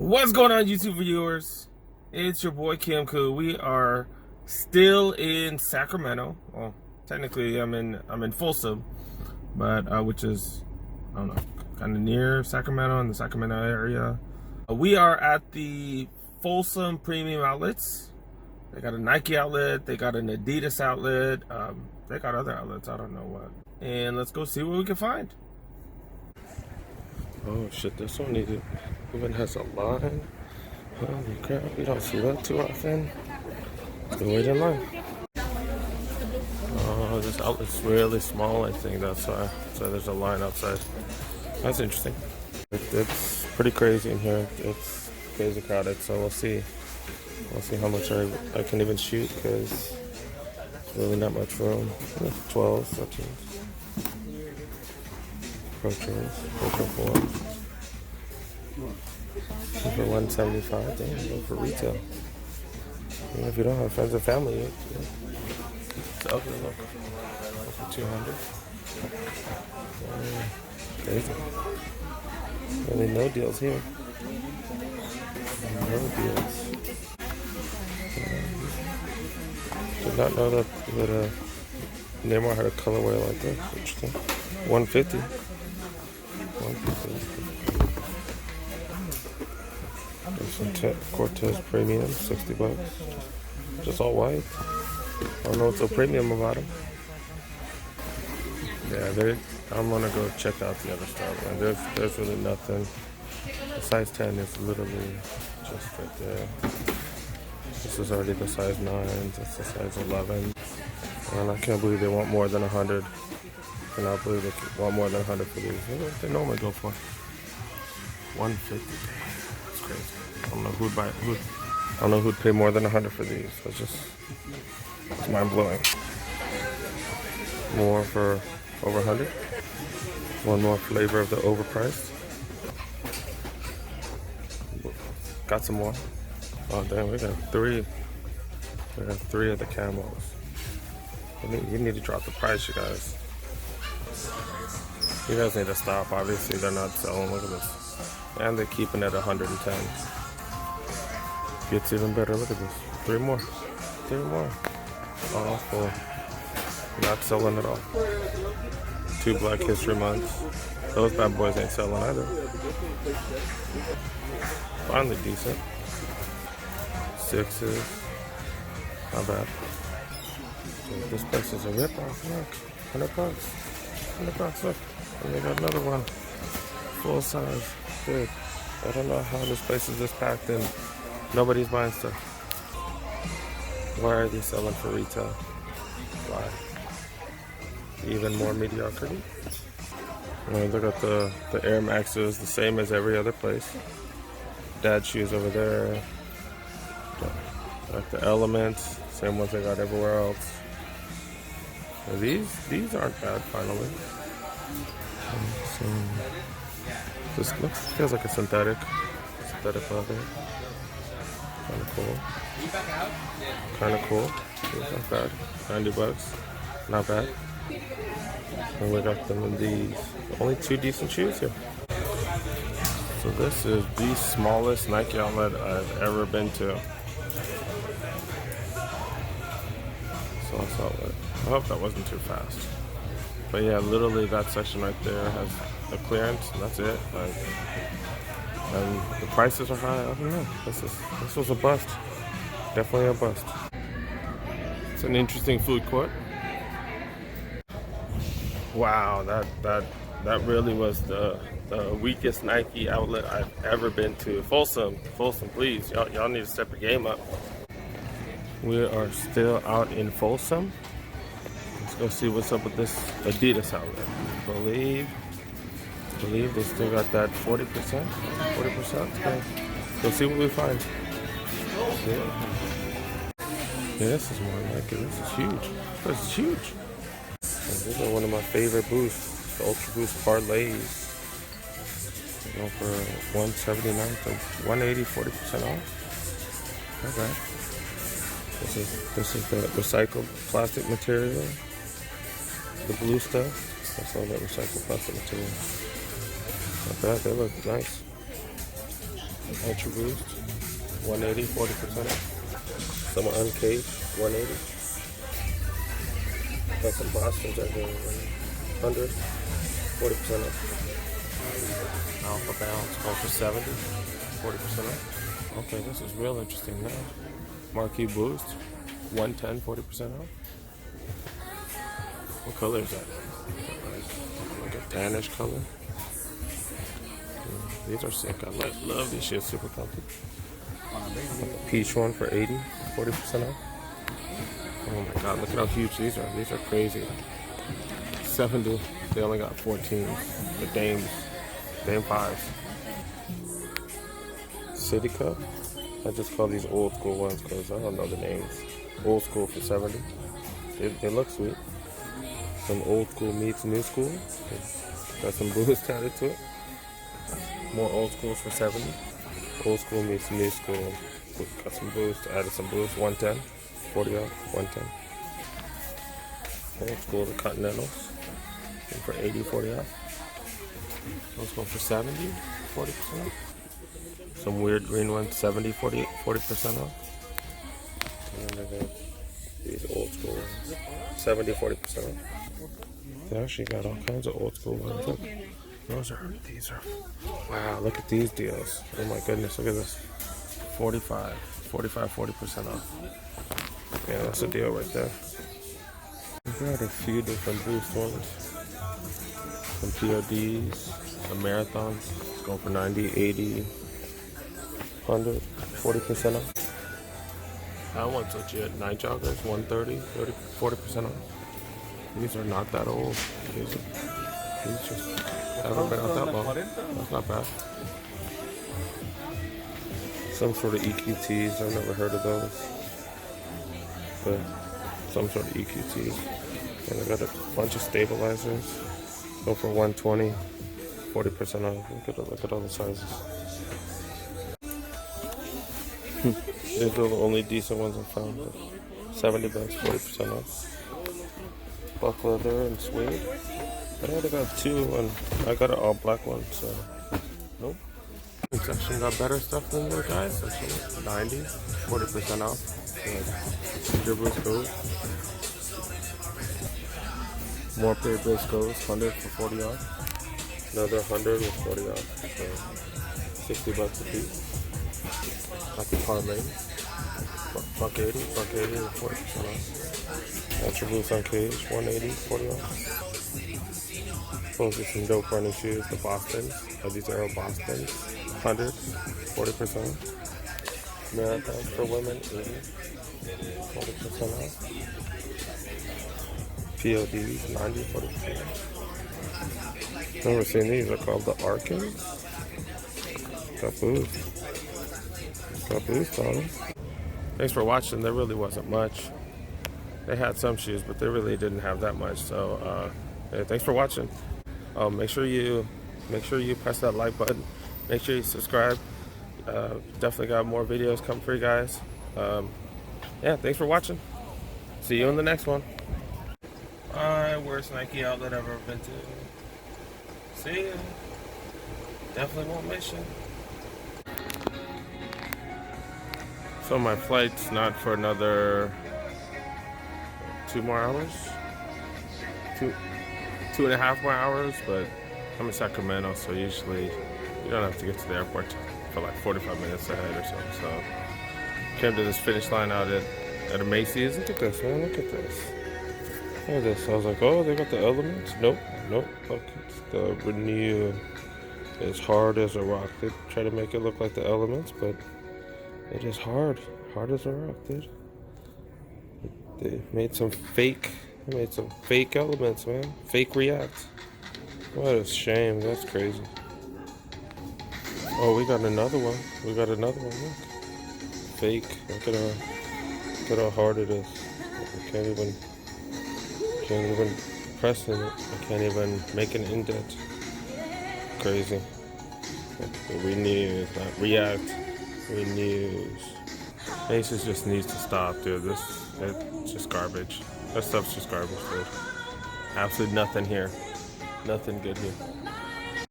What's going on, YouTube viewers? It's your boy Kim Koo. We are still in Sacramento. Well, technically I'm in Folsom, but which is, I don't know, kind of near Sacramento, in the Sacramento area. We are at the Folsom Premium Outlets. They got a Nike outlet, they got an Adidas outlet, they got other outlets, I don't know what. And let's go see what we can find. Oh shit, this one even has a line. Holy crap, we don't see that too often. Let's go wait in line. Oh, this outlet's really small, I think that's why. So there's a line outside. That's interesting. It's pretty crazy in here. It's crazy crowded, so we'll see. We'll see how much I can even shoot, because there's really not much room. 12, 13. Pro Pro 4. For $175, damn, go for retail. Even if you don't have friends or family, it's ugly look. Go for $200. Crazy. Really no deals here. No deals. Did not know that Neymar had a colorway like that. Interesting. $150. There's some Cortez Premium, $60. Just all white. I don't know what's so premium about them. Yeah, I'm gonna go check out the other stuff. And there's really nothing. The size 10 is literally just right there. This is already the size 9. That's the size 11. And I can't believe they want more than 100. I cannot believe they want more than 100 for these. What they normally go for? $150. That's crazy. I don't know who'd buy it. I don't know who'd pay more than 100 for these. It's mind blowing. More for over 100. One more flavor of the overpriced. Got some more. Oh damn, we got three. We got 3 of the camos. You need to drop the price, you guys. You guys need to stop. Obviously, they're not selling. Look at this. And they're keeping it at 110. Gets even better. Look at this. 3 more. 3 more. Awful. Not selling at all. 2 Black History Months. Those bad boys ain't selling either. Finally decent. 6s. Not bad. Dude, this place is a rip-off. Look. $100. $100. Look. And they got another one. Full size. Dude. I don't know how this place is this packed and nobody's buying stuff. Why are they selling for retail? Why? Even more mediocrity. Look at the Air Maxes, the same as every other place. Dad shoes over there. Like the Elements, same ones they got everywhere else. Now these aren't bad, finally. So, this feels like a synthetic leather. Kind of cool. Kind of cool. It's not bad. $90. Not bad. And we got them in these. Only 2 decent shoes here. So this is the smallest Nike outlet I've ever been to. So I hope that wasn't too fast. But yeah, literally that section right there has a clearance, and that's it. And the prices are high. I don't know. This was a bust. Definitely a bust. It's an interesting food court. Wow, that really was the weakest Nike outlet I've ever been to. Folsom, please, y'all need to step your game up. We are still out in Folsom. Let's go see what's up with this Adidas outlet. I believe they still got that 40%. 40%. Go see what we find. Yeah, this is more Nike. This is huge. This is huge. These are one of my favorite boosts, the Ultra Boost parlays. They go for $179 to $180, 40% off. Okay. This is the recycled plastic material. The blue stuff. That's all that recycled plastic material. Not bad. They look nice. Ultra Boost, 180, 40% off. Some Uncaged, 180. Got some Bostons right here, 100, 40% off. Alpha Balance, going for 70, 40% off. Okay, this is real interesting now. Marquee Boost, 110, 40% off. What color is that? Like a tannish color. These are sick. I love these shits. Super comfy. A peach one for 80, 40% off. Oh my god, look at how huge these are. These are crazy. 70. They only got 14. The Dame 5s. City Cup. I just call these old school ones because I don't know the names. Old school for 70. They look sweet. Some old school meets new school. Got some boost added to it. More old schools for 70. Old school meets new school. Got some boost. Added some boost. 110. 40 off. 110. Old school, the Continentals. For 80, 40 off. Those go for 70, 40% off. Some weird green ones, 70, 40% off. And then they got these old school ones, 70, 40% off. They actually got all kinds of old school ones. Look, these are, wow, look at these deals. Oh my goodness, look at this. 45, 40% off. Yeah, that's a deal right there. We've got a few different boost ones. Some PODs, some marathons. It's going for 90, 80, 100, 40% off. That one's legit. Night joggers, 130, 30, 40% off. These are not that old. These just haven't been out that long. That's not bad. Some sort of EQTs. I've never heard of those. But some sort of EQTs. And I got a bunch of stabilizers. Go for 120, 40% off. Look at all the sizes. These are the only decent ones I found. 70 bucks, 40% off. Buck leather and suede. I already got two, and I got an all black one, so nope. This section got better stuff than the guys. Section 90, 40% off. Your Briscoes. More pair Briscoes, 100 for 40 off. Another 100 with 40 off. So 60 bucks a piece. Like a Parmain. Buck 80 with 40% off. Ultra Boost Uncaged, 180, 40 off. Supposed to some dope running shoes, the Bostons. These are all Bostons. 100, 40% off. Marathons for women, 80, 40% off. PODs, 90, 40% off. Never seen these. They're called the Arkans. Got boost on them. Thanks for watching. There really wasn't much. They had some shoes, but they really didn't have that much. So, yeah, thanks for watching. Make sure you press that like button. Make sure you subscribe. Definitely got more videos coming for you guys. Yeah, thanks for watching. See you in the next one. Alright, worst Nike outlet I've ever been to. See ya. Definitely won't miss you. So my flight's not for another 2 more hours. Two and a half more hours, but I'm in Sacramento, so usually you don't have to get to the airport for like 45 minutes ahead or so. So came to this finish line out at a Macy's. Look at this, man. Look at this. Look at this. I was like, oh, they got the Elements. Nope. Look, it's the Renew. It's hard as a rock. They try to make it look like the Elements, but it is hard as a rock, dude. They made some fake Elements, man. Fake React. What a shame. That's crazy. Oh, we got another one. Look. Fake. Look at how hard it is. I can't even press in it. I can't even make an indent. Crazy. The Renew, not React. Renews. Aces just needs to stop, dude. It's just garbage. That stuff's just garbage, dude. Absolutely nothing here. Nothing good here.